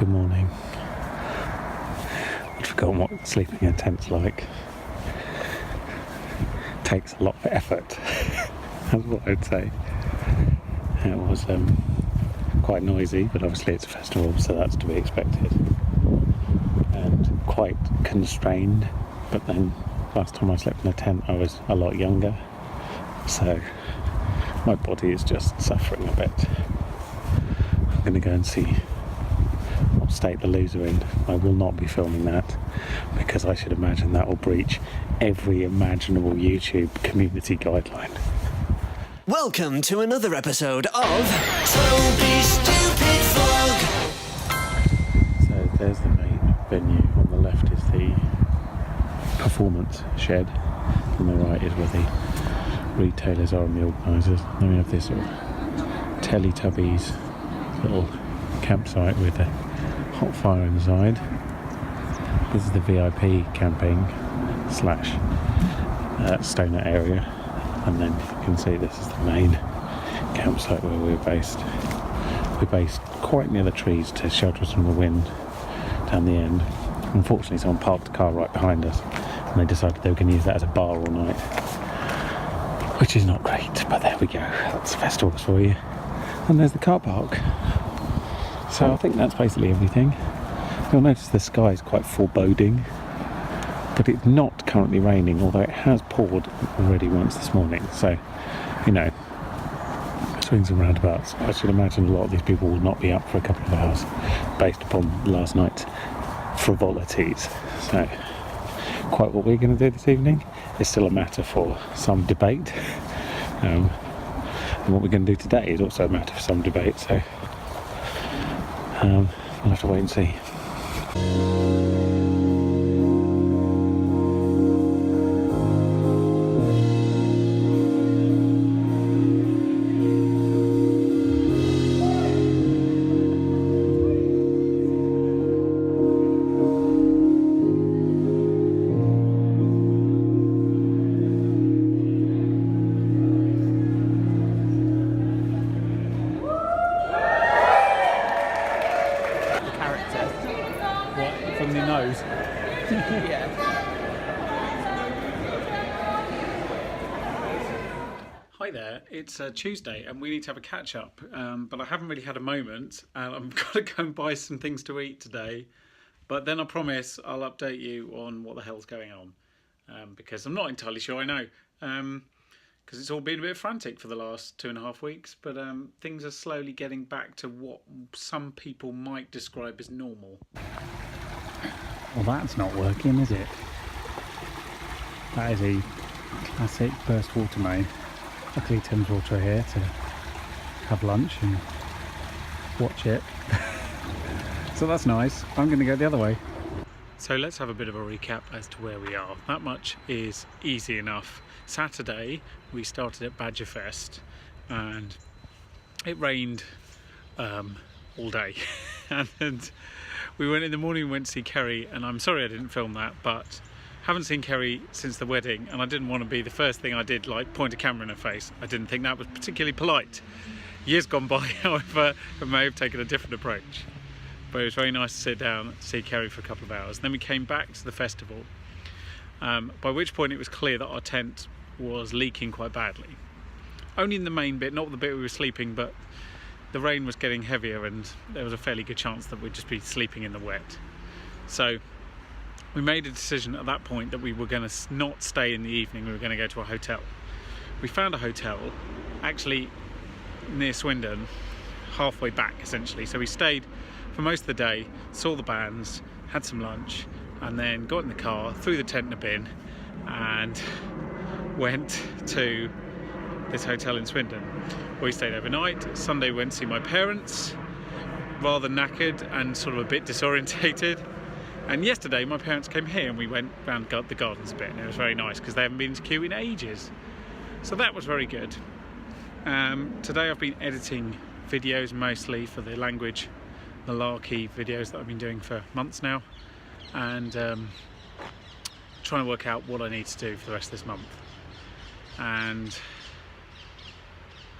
Good morning. I'd forgotten what sleeping in a tent's like. It takes a lot of effort. That's what I'd say. It was quite noisy, but obviously it's a festival, so that's to be expected. And quite constrained, but then last time I slept in a tent I was a lot younger, so my body is just suffering a bit. I'm going to go and see what state the loos are in. I will not be filming that because I should imagine that will breach every imaginable YouTube community guideline. Welcome to another episode of Toby Stupid Vlog. So there's the main venue. On the left is the performance shed. On the right is where the retailers are and the organisers. Then we have this sort of Teletubbies little campsite with a hot fire inside. This is the VIP camping slash stoner area, and then you can see this is the main campsite where we're based. We're based quite near the trees to shelter us from the wind down the end. Unfortunately someone parked a car right behind us and they decided they were going to use that as a bar all night, which is not great, but there we go. That's festivals for you. And there's the car park. So I think that's basically everything. You'll notice the sky is quite foreboding, but it's not currently raining, although it has poured already once this morning. So, you know, swings and roundabouts. I should imagine a lot of these people will not be up for a couple of hours based upon last night's frivolities. So, quite what we're going to do this evening is still a matter for some debate. And what we're going to do today is also a matter for some debate. So, we'll have to wait and see. From the nose. Yeah. Hi there, it's Tuesday and we need to have a catch up, but I haven't really had a moment and I'm going to go and buy some things to eat today, but then I promise I'll update you on what the hell's going on, because I'm not entirely sure I know, because it's all been a bit frantic for the last 2.5 weeks, but things are slowly getting back to what some people might describe as normal. Well, that's not working, is it? That is a classic burst water main. Luckily Thames Water are here to have lunch and watch it. So that's nice. I'm going to go the other way. So let's have a bit of a recap as to where we are. That much is easy enough. Saturday we started at Badgerfest and it rained all day. and we went in the morning, we went to see Kerry, and I'm sorry I didn't film that, but haven't seen Kerry since the wedding, and I didn't want to be the first thing I did, like point a camera in her face. I didn't think that was particularly polite. Years gone by, however, I may have taken a different approach. But it was very nice to sit down and see Kerry for a couple of hours. Then we came back to the festival, by which point it was clear that our tent was leaking quite badly. Only in the main bit, not the bit we were sleeping, but the rain was getting heavier and there was a fairly good chance that we'd just be sleeping in the wet. So we made a decision at that point that we were going to not stay in the evening, we were going to go to a hotel. We found a hotel actually near Swindon, halfway back essentially. So we stayed for most of the day, saw the bands, had some lunch, and then got in the car, threw the tent in a bin and went to this hotel in Swindon. We stayed overnight. Sunday we went to see my parents, rather knackered and sort of a bit disorientated. And yesterday my parents came here and we went round the gardens a bit, and it was very nice because they haven't been to Kew in ages. So that was very good. Today I've been editing videos mostly for the language malarkey videos that I've been doing for months now, and trying to work out what I need to do for the rest of this month. And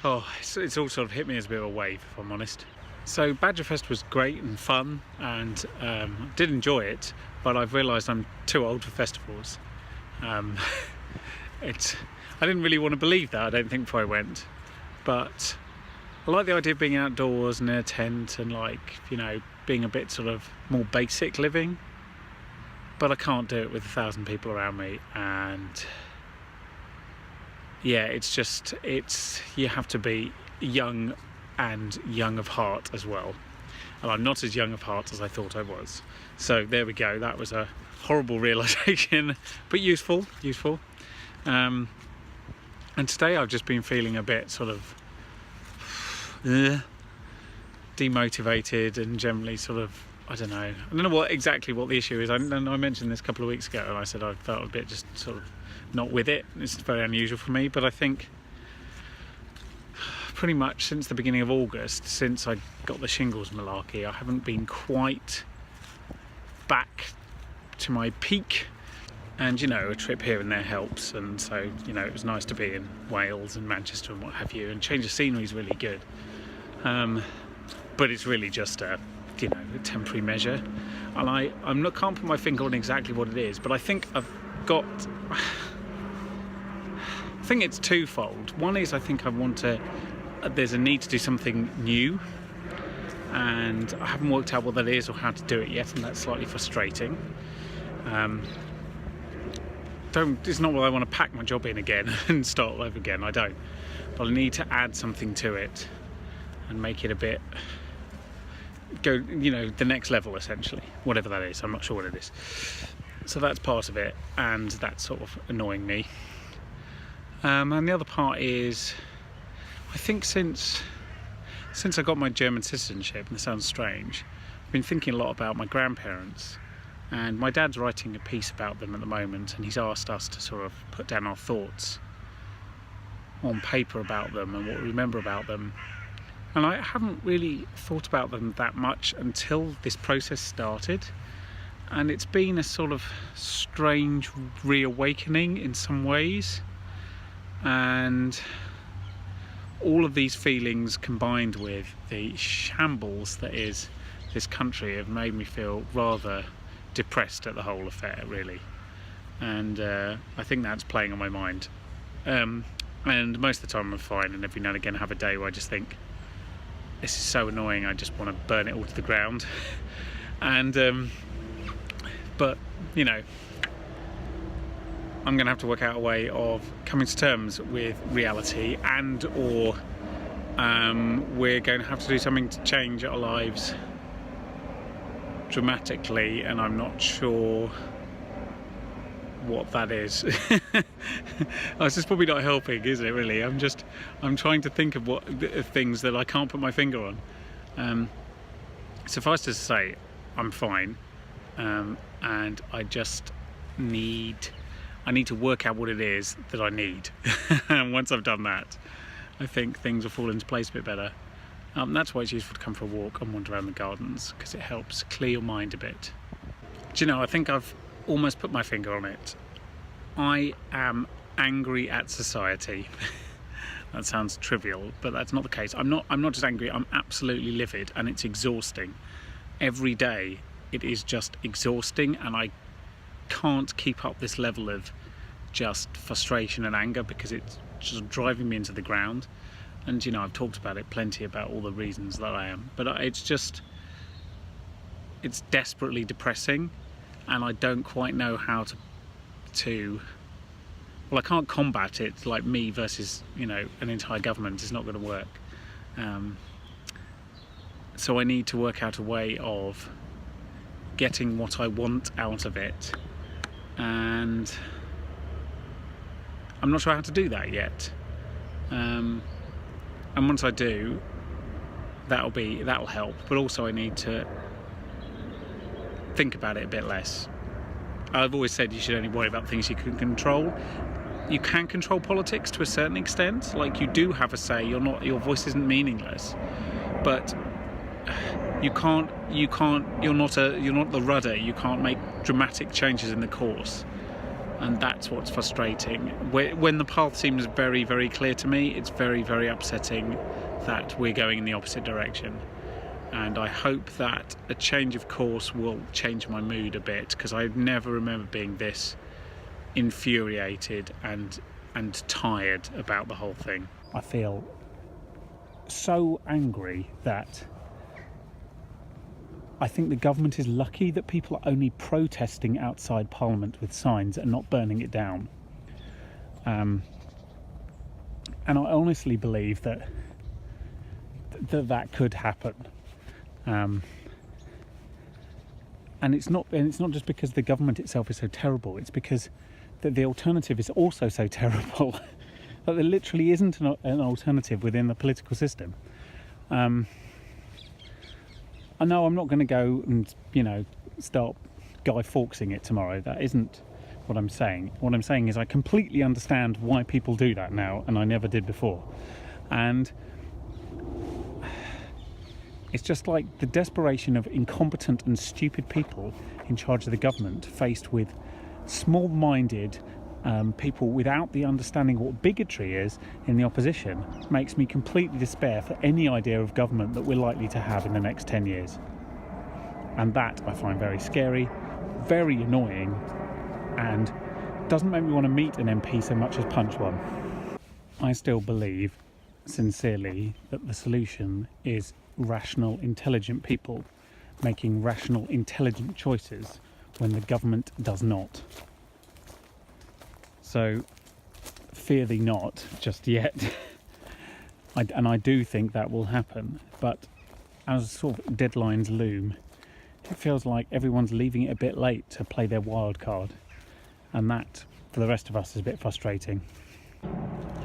it's all sort of hit me as a bit of a wave, if I'm honest. So Badgerfest was great and fun, and did enjoy it, but I've realised I'm too old for festivals. I didn't really want to believe that, I don't think, before I went, but I like the idea of being outdoors and in a tent and, like, you know, being a bit sort of more basic living, but I can't do it with 1,000 people around me. And yeah, it's you have to be young and young of heart as well, and I'm not as young of heart as I thought I was. So there we go, that was a horrible realization, but useful. And today I've just been feeling a bit sort of demotivated and generally sort of, I don't know exactly what the issue is. I mentioned this a couple of weeks ago, and I said I felt a bit just sort of not with it. It's very unusual for me, but I think pretty much since the beginning of August, since I got the shingles malarkey, I haven't been quite back to my peak. And, you know, a trip here and there helps, and so, you know, it was nice to be in Wales and Manchester and what have you, and change of scenery is really good. But it's really just a, you know, a temporary measure, and I can't put my finger on exactly what it is, but I think I think it's twofold. One is, I think there's a need to do something new, and I haven't worked out what that is or how to do it yet, and that's slightly frustrating. It's not what I want to pack my job in again and start all over again, I don't. But I need to add something to it and make it a bit, go, you know, the next level essentially, whatever that is. I'm not sure what it is. So that's part of it, and that's sort of annoying me. And the other part is, I think since I got my German citizenship, and this sounds strange, I've been thinking a lot about my grandparents. And my dad's writing a piece about them at the moment, and he's asked us to sort of put down our thoughts on paper about them and what we remember about them. And I haven't really thought about them that much until this process started. And it's been a sort of strange reawakening in some ways. And all of these feelings combined with the shambles that is this country have made me feel rather depressed at the whole affair, really. And I think that's playing on my mind. And most of the time I'm fine, and every now and again I have a day where I just think, this is so annoying, I just want to burn it all to the ground. And but, you know, I'm going to have to work out a way of coming to terms with reality, and or we're going to have to do something to change our lives dramatically, and I'm not sure what that is. This is probably not helping, is it, really? I'm trying to think of things that I can't put my finger on. Suffice to say, I'm fine, and I just need to work out what it is that I need. And once I've done that, I think things will fall into place a bit better. That's why it's useful to come for a walk and wander around the gardens, because it helps clear your mind a bit. Do you know, I think I've almost put my finger on it. I am angry at society. That sounds trivial, but that's not the case. I'm not just angry, I'm absolutely livid, and it's exhausting. Every day it is just exhausting, and I can't keep up this level of just frustration and anger, because it's just driving me into the ground. And, you know, I've talked about it plenty, about all the reasons that I am, but it's desperately depressing, and I don't quite know how to well, I can't combat it, like me versus, you know, an entire government is not going to work. So I need to work out a way of getting what I want out of it, and I'm not sure how to do that yet. And once I do, that'll help. But also I need to think about it a bit less. I've always said you should only worry about things you can control. You can control politics to a certain extent. Like, you do have a say. Your voice isn't meaningless. But you're not the rudder. You can't make dramatic changes in the course. And that's what's frustrating. When the path seems very, very clear to me, it's very, very upsetting that we're going in the opposite direction. and I hope that a change of course will change my mood a bit, because I never remember being this infuriated and tired about the whole thing. I feel so angry that I think the government is lucky that people are only protesting outside Parliament with signs and not burning it down. And I honestly believe that that could happen. And it's not just because the government itself is so terrible. It's because the alternative is also so terrible that there literally isn't an alternative within the political system. I know I'm not going to go and start Guy Fawkesing it tomorrow. That isn't what I'm saying. What I'm saying is I completely understand why people do that now, and I never did before. And it's just like the desperation of incompetent and stupid people in charge of the government faced with small-minded people without the understanding of what bigotry is in the opposition makes me completely despair for any idea of government that we're likely to have in the next 10 years. And that I find very scary, very annoying, and doesn't make me want to meet an MP so much as punch one. I still believe sincerely that the solution is rational, intelligent people making rational, intelligent choices when the government does not. So fear thee not just yet. And I do think that will happen, but as sort of deadlines loom, it feels like everyone's leaving it a bit late to play their wild card, and that for the rest of us is a bit frustrating.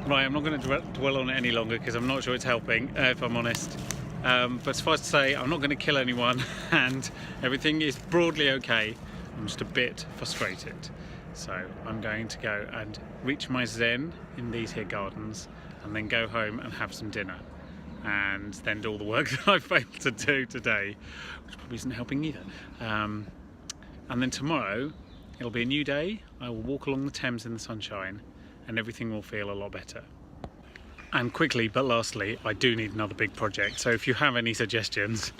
Right, I'm not going to dwell on it any longer because I'm not sure it's helping, if I'm honest. But suffice to say, I'm not going to kill anyone and everything is broadly okay. I'm just a bit frustrated. So I'm going to go and reach my zen in these here gardens and then go home and have some dinner and then do all the work that I failed to do today, which probably isn't helping either. And then tomorrow it'll be a new day. I will walk along the Thames in the sunshine and everything will feel a lot better. And quickly, but lastly, I do need another big project. So if you have any suggestions,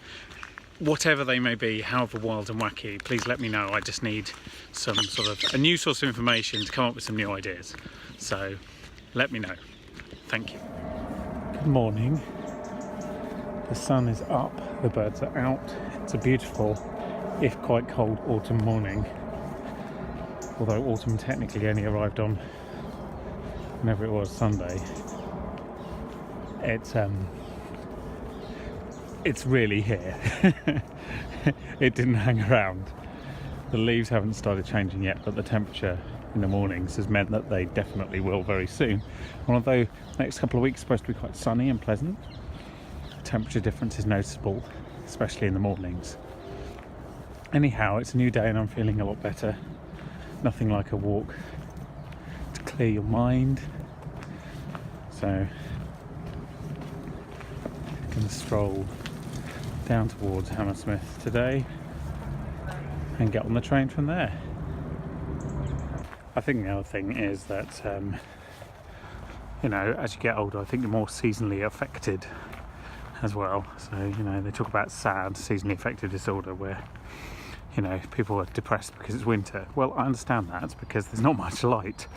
whatever they may be, however wild and wacky, please let me know. I just need some sort of a new source of information to come up with some new ideas. So let me know. Thank you. Good morning. The sun is up, the birds are out. It's a beautiful, if quite cold, autumn morning. Although autumn technically only arrived on whenever it was, Sunday. It's really here. It didn't hang around. The leaves haven't started changing yet, but the temperature in the mornings has meant that they definitely will very soon. And although the next couple of weeks are supposed to be quite sunny and pleasant, the temperature difference is noticeable, especially in the mornings. Anyhow, it's a new day and I'm feeling a lot better. Nothing like a walk to clear your mind. So I'm going to stroll down towards Hammersmith today and get on the train from there. I think the other thing is that as you get older, I think you're more seasonally affected as well. So they talk about SAD, seasonally affective disorder, where people are depressed because it's winter. Well, I understand that. It's because there's not much light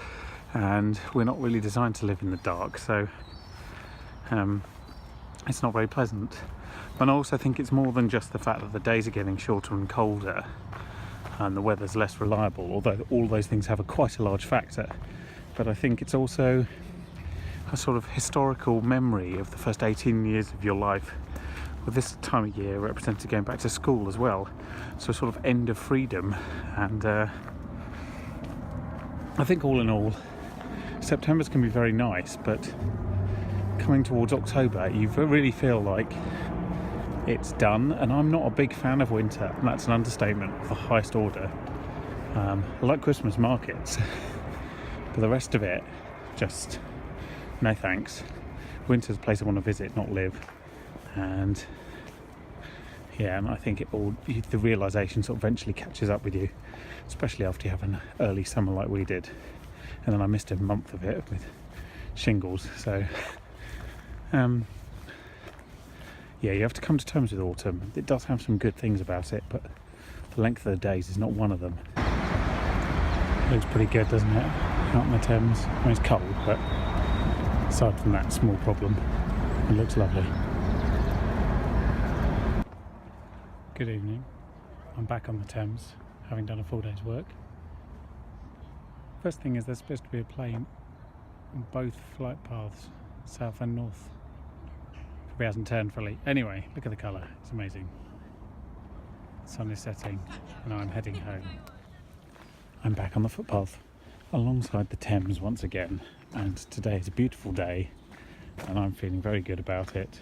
and we're not really designed to live in the dark, so it's not very pleasant. And I also think it's more than just the fact that the days are getting shorter and colder and the weather's less reliable, although all those things have quite a large factor. But I think it's also a sort of historical memory of the first 18 years of your life, with this time of year represented going back to school as well. So a sort of end of freedom. And I think all in all, September's can be very nice, but coming towards October, you really feel like it's done. And I'm not a big fan of winter, and that's an understatement of the highest order. I like Christmas markets, but the rest of it, just no thanks. Winter's a place I want to visit, not live. And I think the realisation sort of eventually catches up with you, especially after you have an early summer like we did. And then I missed a month of it with shingles. So yeah, you have to come to terms with autumn. It does have some good things about it, but the length of the days is not one of them. Looks pretty good, doesn't it? Out in the Thames. I mean, it's cold, but aside from that small problem, it looks lovely. Good evening. I'm back on the Thames, having done a full day's work. First thing is there's supposed to be a plane on both flight paths, south and north. Probably hasn't turned fully. Anyway, look at the colour, it's amazing. The sun is setting and I'm heading home. I'm back on the footpath alongside the Thames once again, and today is a beautiful day and I'm feeling very good about it.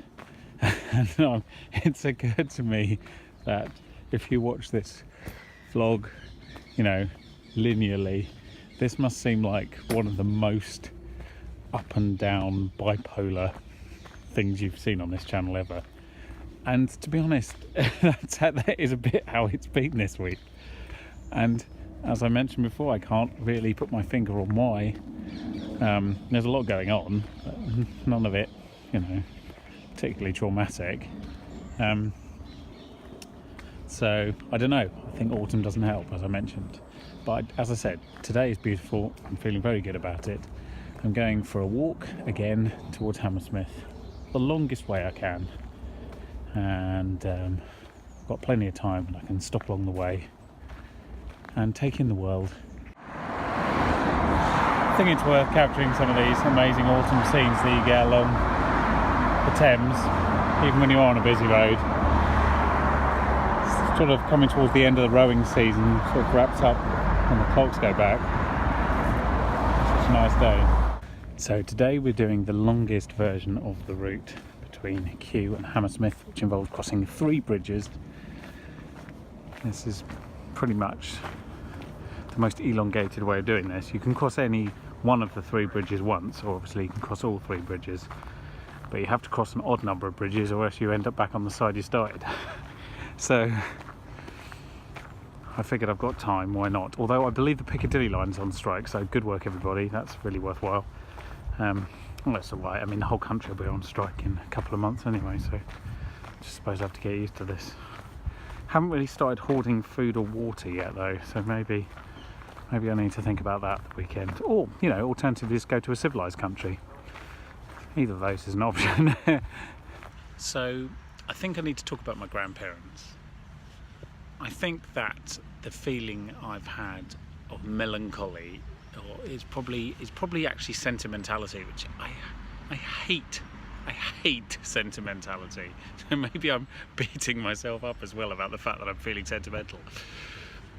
And it's occurred to me that if you watch this vlog, you know, linearly, this must seem like one of the most up and down bipolar things you've seen on this channel ever. And to be honest, that is a bit how it's been this week. And as I mentioned before, I can't really put my finger on why. There's a lot going on, but none of it, you know, particularly traumatic. So I don't know, I think autumn doesn't help, as I mentioned. But as I said, today is beautiful. I'm feeling very good about it. I'm going for a walk again towards Hammersmith, the longest way I can, and I've got plenty of time and I can stop along the way and take in the world. I think it's worth capturing some of these amazing autumn scenes that you get along the Thames, even when you are on a busy road. It's sort of coming towards the end of the rowing season, sort of wraps up when the clocks go back. It's such a nice day. So today we're doing the longest version of the route between Kew and Hammersmith, which involves crossing 3 bridges. This is pretty much the most elongated way of doing this. You can cross any one of the 3 bridges once, or obviously you can cross all 3 bridges, but you have to cross an odd number of bridges or else you end up back on the side you started. So I figured I've got time, why not? Although I believe the Piccadilly line's on strike, so good work everybody, that's really worthwhile. Well, that's alright, I mean the whole country will be on strike in a couple of months anyway, so I just suppose I have to get used to this. Haven't really started hoarding food or water yet though, so maybe I need to think about that the weekend. Or, you know, alternatively just go to a civilised country. Either of those is an option. So, I think I need to talk about my grandparents. I think that the feeling I've had of melancholy is probably actually sentimentality, which I hate. I hate sentimentality. So maybe I'm beating myself up as well about the fact that I'm feeling sentimental.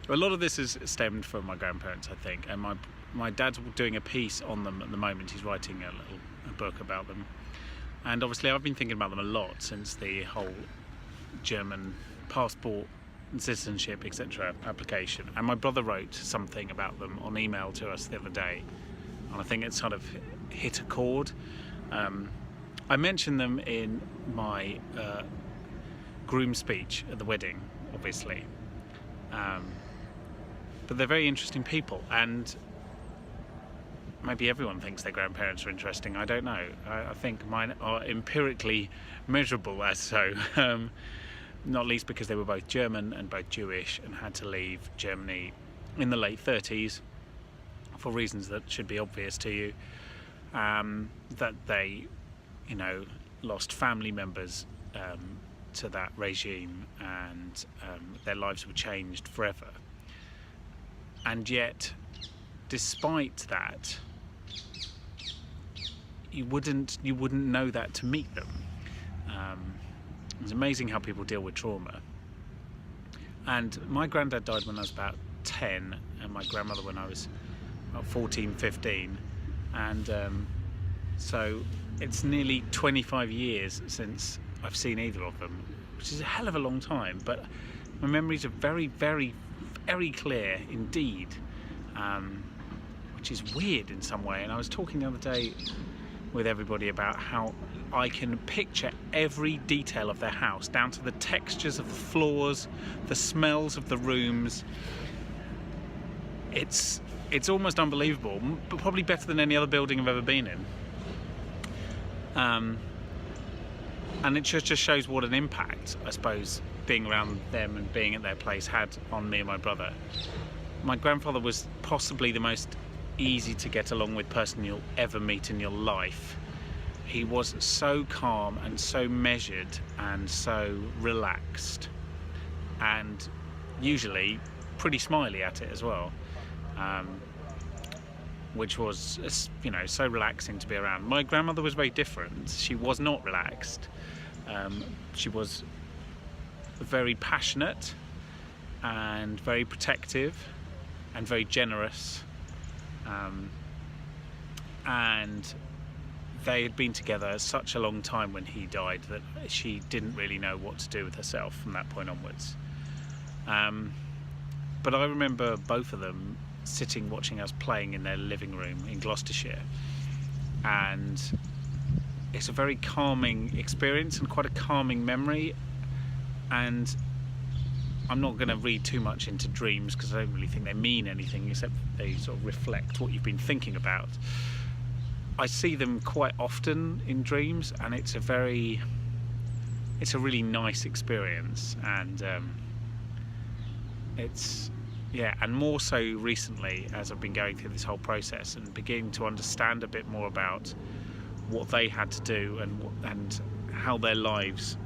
A lot of this has stemmed from my grandparents, I think, and my dad's doing a piece on them at the moment. He's writing a book about them, and obviously I've been thinking about them a lot since the whole German passport and citizenship, etc. application. And my brother wrote something about them on email to us the other day, and I think it's sort of hit a chord. I mentioned them in my groom speech at the wedding, obviously. But they're very interesting people, and maybe everyone thinks their grandparents are interesting, I don't know. I think mine are empirically measurable as so, not least because they were both German and both Jewish and had to leave Germany in the late 30s for reasons that should be obvious to you, that they, you know, lost family members to that regime, and their lives were changed forever. And yet, despite that, you wouldn't know that to meet them. It's amazing how people deal with trauma. And my granddad died when I was about 10, and my grandmother when I was about 14, 15. And so it's nearly 25 years since I've seen either of them, which is a hell of a long time, but my memories are very, very, very clear indeed, which is weird in some way. And I was talking the other day with everybody about how I can picture every detail of their house, down to the textures of the floors, the smells of the rooms. It's almost unbelievable, but probably better than any other building I've ever been in. And it just shows what an impact, I suppose, being around them and being at their place had on me and my brother. My grandfather was possibly the most easy to get along with person you'll ever meet in your life. He was so calm and so measured and so relaxed, and usually pretty smiley at it as well, which was, you know, so relaxing to be around. My grandmother was very different. She was not relaxed. She was very passionate and very protective and very generous, and they had been together such a long time when he died that she didn't really know what to do with herself from that point onwards. But I remember both of them sitting watching us playing in their living room in Gloucestershire, and it's a very calming experience and quite a calming memory. And I'm not going to read too much into dreams because I don't really think they mean anything except they sort of reflect what you've been thinking about. I see them quite often in dreams, and it's a really nice experience, and and more so recently as I've been going through this whole process and beginning to understand a bit more about what they had to do and how their lives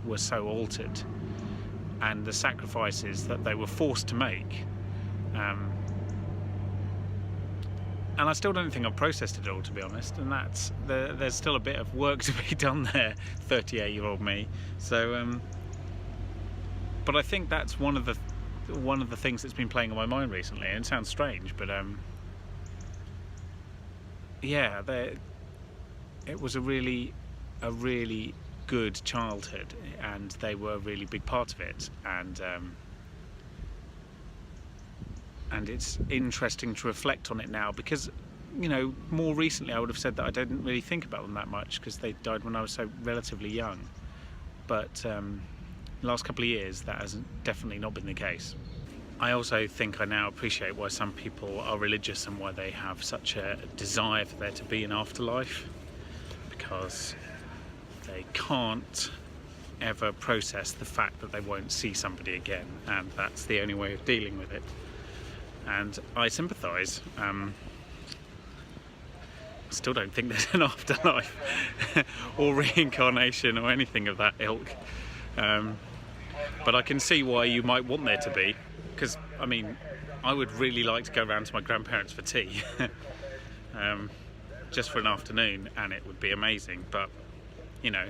were so altered and the sacrifices that they were forced to make. And I still don't think I've processed it all, to be honest, and there's still a bit of work to be done there, 38-year-old me. So, but I think that's one of the things that's been playing on my mind recently. And it sounds strange, but it was a really good childhood, and they were a really big part of it. And it's interesting to reflect on it now because, you know, more recently I would have said that I didn't really think about them that much because they died when I was so relatively young. But the last couple of years that has definitely not been the case. I also think I now appreciate why some people are religious and why they have such a desire for there to be an afterlife, because they can't ever process the fact that they won't see somebody again, and that's the only way of dealing with it. And I sympathise. Still don't think there's an afterlife or reincarnation or anything of that ilk, but I can see why you might want there to be, because I mean I would really like to go round to my grandparents for tea just for an afternoon, and it would be amazing, but you know,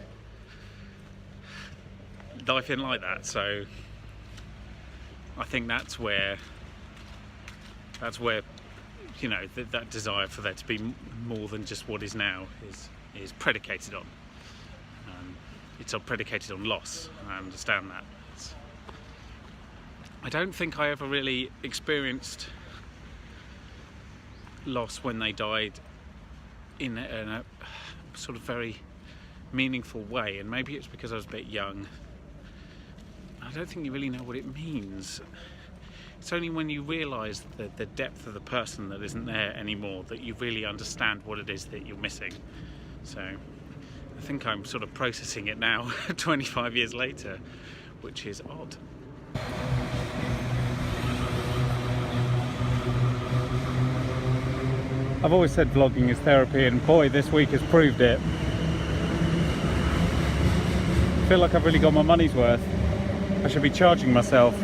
life isn't like that. So I think that's where you know, that desire for there to be more than just what is now is predicated on. It's predicated on loss. I understand that. I don't think I ever really experienced loss when they died in a sort of very meaningful way, and maybe it's because I was a bit young. I don't think you really know what it means. It's only when you realise the depth of the person that isn't there anymore that you really understand what it is that you're missing. So I think I'm sort of processing it now 25 years later, which is odd. I've always said vlogging is therapy, and boy, this week has proved it. I feel like I've really got my money's worth. I should be charging myself.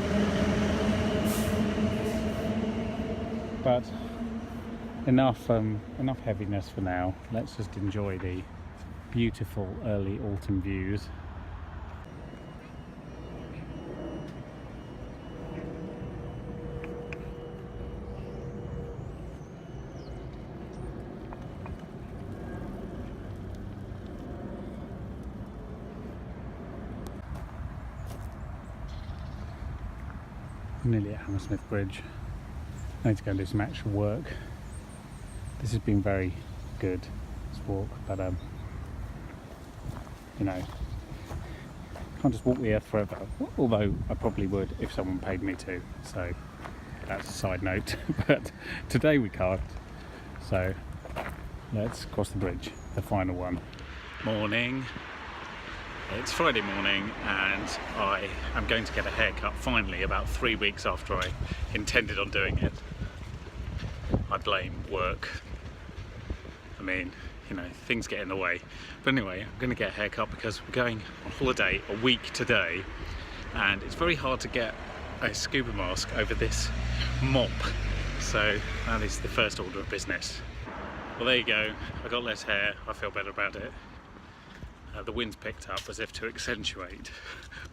But enough heaviness for now. Let's just enjoy the beautiful early autumn views. Nearly at Hammersmith Bridge. I need to go and do some actual work. This has been very good, this walk, but you know, can't just walk here forever, although I probably would if someone paid me to, so that's a side note. But today we can't, so let's cross the bridge, the final one. Morning. It's Friday morning and I am going to get a haircut finally, about 3 weeks after I intended on doing it. I blame work. I mean, you know, things get in the way. But anyway, I'm going to get a haircut because we're going on holiday a week today and it's very hard to get a scuba mask over this mop. So that is the first order of business. Well, there you go. I got less hair. I feel better about it. The wind's picked up as if to accentuate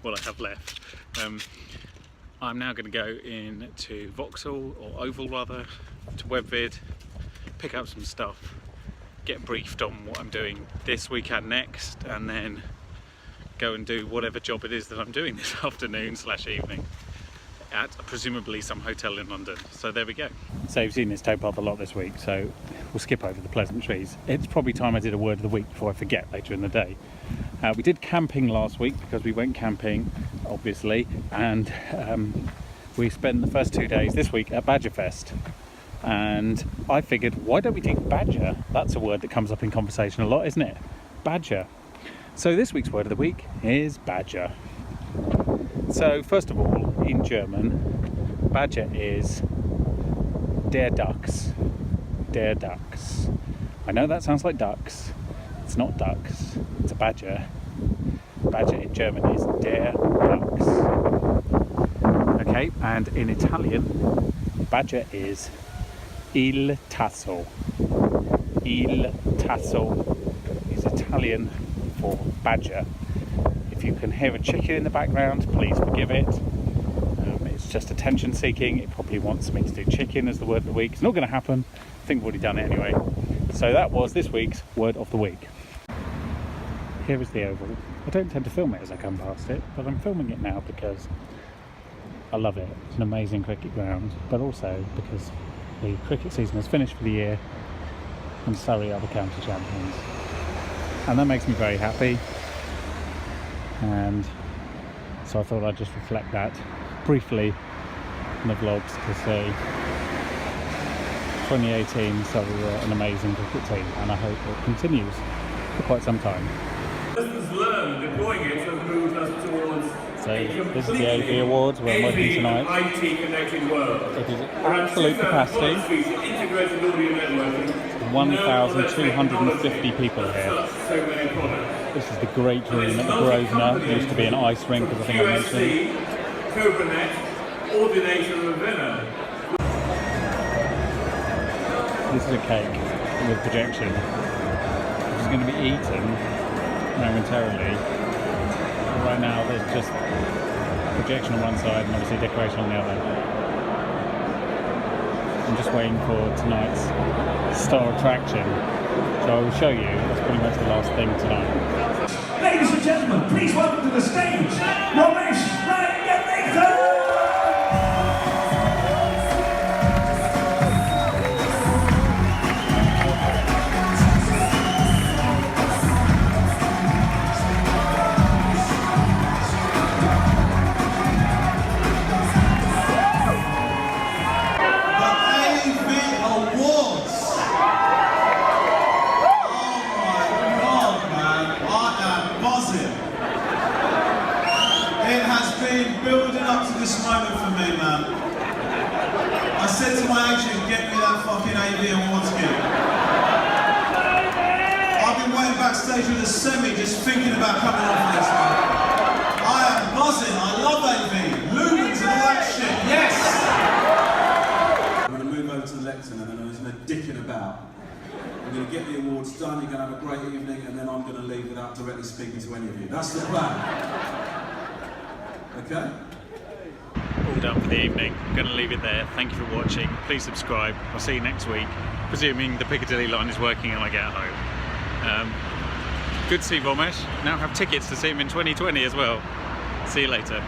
what I have left. I'm now going to go into Vauxhall, or Oval rather, to WebVid, pick up some stuff, get briefed on what I'm doing this week and next, and then go and do whatever job it is that I'm doing this afternoon/evening at presumably some hotel in London. So there we go. So you've seen this towpath a lot this week, so we'll skip over the pleasantries. It's probably time I did a word of the week before I forget later in the day. We did camping last week because we went camping, obviously, and we spent the first 2 days this week at Badgerfest. And I figured, why don't we do badger? That's a word that comes up in conversation a lot, isn't it? Badger. So this week's word of the week is badger. So first of all, in German, badger is der Dachs. Der Dachs. I know that sounds like ducks. It's not ducks, it's a badger. Badger in German is der Dachs. Okay, and in Italian, badger is il tasso. Il tasso is Italian for badger. If you can hear a chicken in the background, please forgive it. It's just attention seeking. It probably wants me to do chicken as the word of the week. It's not going to happen. I think I've already done it anyway. So that was this week's word of the week. Here is the Oval. I don't tend to film it as I come past it, but I'm filming it now because I love it. It's an amazing cricket ground, but also because the cricket season has finished for the year and Surrey are the county champions. And that makes me very happy. And so I thought I'd just reflect that briefly in the vlogs to say 2018 Surrey were an amazing cricket team, and I hope it continues for quite some time. Lessons learned, deploying it has moved us towards So this is the AV Awards where I'm working tonight. IT connected world. It is absolute capacity. Integrated audio networking. 1,250 people here. So many products. This is the great room at the Grosvenor. It used to be an ice rink, as I think I mentioned. TSV, goverment, ordination of Vienna. This is a cake with projection, which is going to be eaten momentarily. But right now there's just projection on one side and obviously decoration on the other. I'm just waiting for tonight's star attraction, so I will show you. That's pretty much the last thing tonight. Ladies and gentlemen, please welcome to the stage, Ramesh Ranganathan! Building up to this moment for me, man. I said to my agent, get me that fucking AV Awards gift. I've been waiting backstage with a semi just thinking about coming on for this one. I am buzzing, I love AV, lumens and all that shit, yes! I'm going to move over to the lectern and then there's no dicking about. I'm going to get the awards done, you're going to have a great evening, and then I'm going to leave without directly speaking to any of you. That's the plan. Okay? All done for the evening. I'm going to leave it there. Thank you for watching. Please subscribe. I'll see you next week, presuming the Piccadilly line is working and I get home. Good to see Ramesh. Now have tickets to see him in 2020 as well. See you later.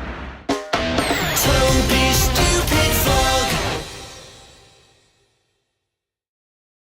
Toby Stupid